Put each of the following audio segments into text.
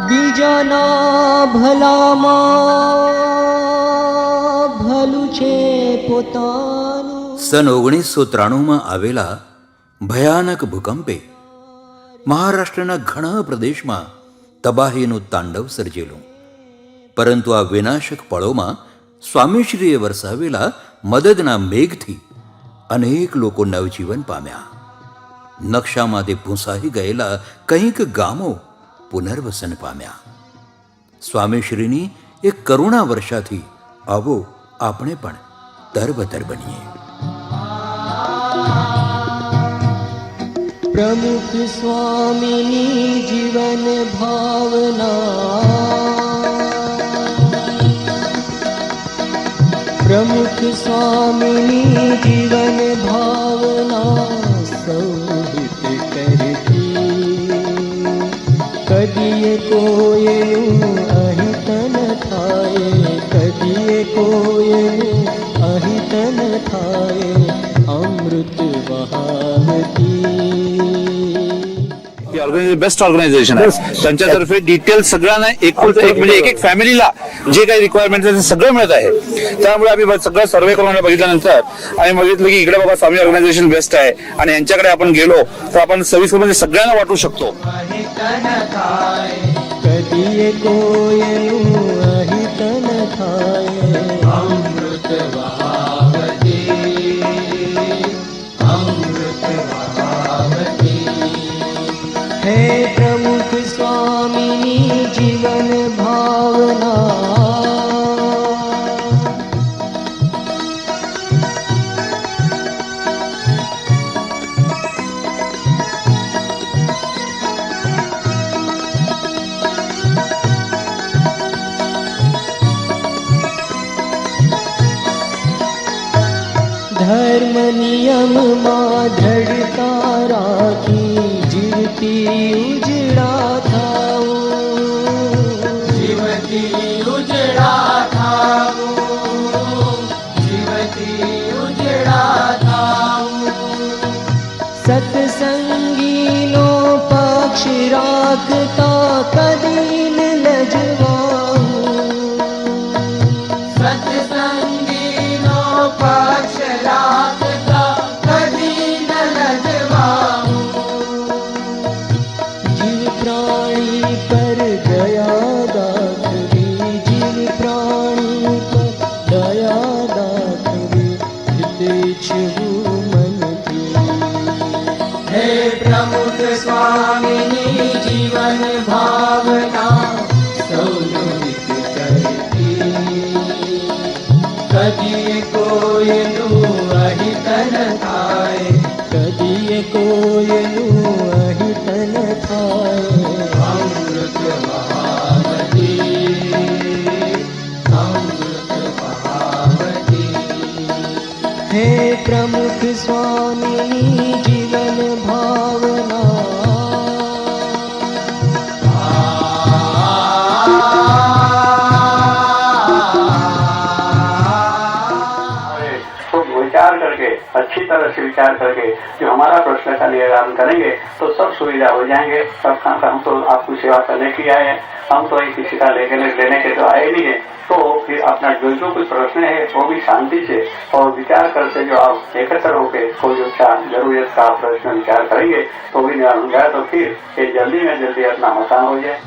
બીજાના ભલામાં ભલું છે પોતાનું. સન 1993 આવેલા ભયાનક ભૂકંપે મહારાષ્ટ્રના ઘણા પ્રદેશમાં તબાહીનું તાંડવ સર્જેલું. પરંતુ આ વિનાશક પળોમાં સ્વામીશ્રીએ વરસાવેલા મદદના મેઘથી અનેક લોકો નવજીવન પામ્યા. નકશામાંથી ભૂંસાઈ ગયેલા કંઈક ગામો પુનર્વસન પામ્યા. સ્વામીશ્રીની એક કરુણા વર્ષાથી આવો આપણે પણ તરબતર બનીએ. પ્રમુખ સ્વામીની જીવન ભાવના, પ્રમુખ સ્વામીની જીવન ભાવના સૌહિત કરતી. કદીએ કોઈનું અહિત ન થાય, કદીએ કોઈનું અહિત ન થાય, અમૃત वहावती. बेस्ट ऑर्गनायझेशन आहे. त्यांच्यातर्फे डिटेल सगळ्यांना एक म्हणजे एक फॅमिलीला जे काही रिक्वायरमेंट आहे ते सगळं मिळत आहे. त्यामुळे आम्ही सगळं सर्वे करून बघितल्यानंतर आम्ही बघितलं की इकडे बाबा स्वामी ऑर्गनायझेशन बेस्ट आहे आणि यांच्याकडे आपण गेलो तर आपण सविस्तर म्हणजे सगळ्यांना वाटू शकतो. कधी कोयनु अहित न थाय, अमृत वहावती, अमृत वहावती. हे प्रमुख स्वामिनी जीवन भावना, धर्म नियम માં દ્રઢતા રાખી જીવતી ઉજળા થાવું, જીવતી ઉજળા થાવું, જીવતી ઉજળા થાવું. સત્સંગીનો પક્ષ રાખતા કદી ન લજવાવું, સત્સંગીનો પક્ષ રાખતા કદી ન લજવાવું. જીવ પ્રાણી પર દયા દાખવી, જીવ પ્રાણી પર દયા દાખવી, હિત ઈચ્છવું મનથી. હે પ્રમુખ સ્વામીની જીવન ભાવના સૌનું હિત કરતી. કદીએ કોઈનું અહિત ન થાય, કદીએ કોઈનું અહિત ન થાય, અમૃત વહાવતી, અમૃત વહાવતી. હે પ્રમુખ સ્વામીની જીવન ભાવના. विचार करके अच्छी तरह से विचार करके जो हमारा प्रश्न का निराकरण करेंगे तो सब सुविधा हो जाएंगे. सब काम हम तो आपकी सेवा करने के आए हैं, हम तो किसी का लेने के तो आए नहीं है. तो फिर अपना जो कोई प्रश्न है वो भी शांति से और विचार करके जो आप एकत्र होकर कोई जो जरूरत का प्रश्न विचार करेंगे तो भी निवारण हो जाए. तो फिर ये जल्दी में जल्दी अपना मकान हो जाए.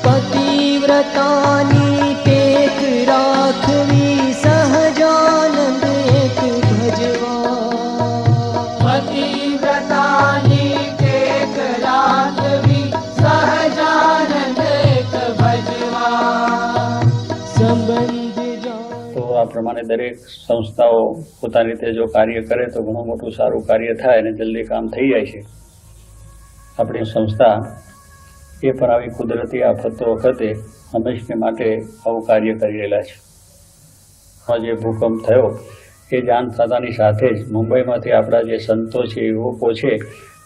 પતિવ્રતાની ટેક રાખવી, સહજાનંદ એક ભજવા. પતિવ્રતાની ટેક રાખવી, સહજાનંદ એક ભજવા. સંબંધ તો આ પ્રમાણે દરેક સંસ્થાઓ પોતાની રીતે જો કાર્ય કરે તો ઘણું મોટું સારું કાર્ય થાય અને જલ્દી કામ થઈ જાય છે. આપણી સંસ્થા એ પણ આવી કુદરતી આફતો વખતે હંમેશને માટે આવું કાર્ય કરી રહેલા છે. જે ભૂકંપ થયો એ જાણ થતાની સાથે જ મુંબઈમાંથી આપણા જે સંતો છે, યુવકો છે,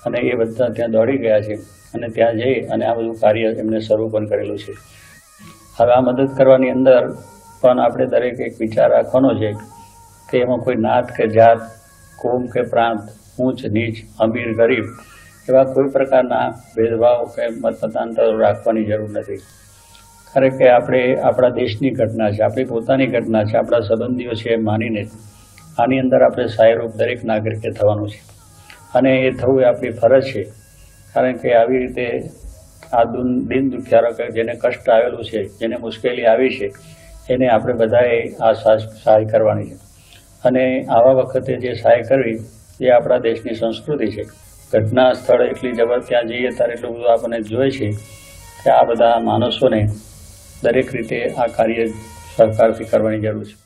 અને એ બધા ત્યાં દોડી ગયા છે અને ત્યાં જઈ અને આ બધું કાર્ય એમને શરૂ પણ કરેલું છે. હવે આ મદદ કરવાની અંદર પણ આપણે દરેક એક વિચાર રાખવાનો છે કે એમાં કોઈ નાત કે જાત, કોમ કે પ્રાંત, ઊંચ નીચ, અમીર ગરીબ એવા કોઈ પ્રકારના ભેદભાવ કે મતમતાંતરો રાખવાની જરૂર નથી. કારણ કે આપણે આપણા દેશની ઘટના છે, આપણી પોતાની ઘટના છે, આપણા સંબંધીઓ છે એમ માનીને આની અંદર આપણે સહાયરૂપ દરેક નાગરિકે થવાનું છે અને એ થવું એ આપણી ફરજ છે. કારણ કે આવી રીતે આ દિન દુખિયારો કે જેને કષ્ટ આવેલું છે, જેને મુશ્કેલી આવી છે, એને આપણે બધાએ આ સહાય કરવાની છે અને આવા વખતે જે સહાય કરવી એ આપણા દેશની સંસ્કૃતિ છે. ઘટના સ્થળ એટલી જબર ત્યાં જઈએ ત્યારે એટલું બધું આપણને જોઈએ છે કે આ બધા માણસોને દરેક રીતે આ કાર્ય સરકારથી કરવાની જરૂર છે.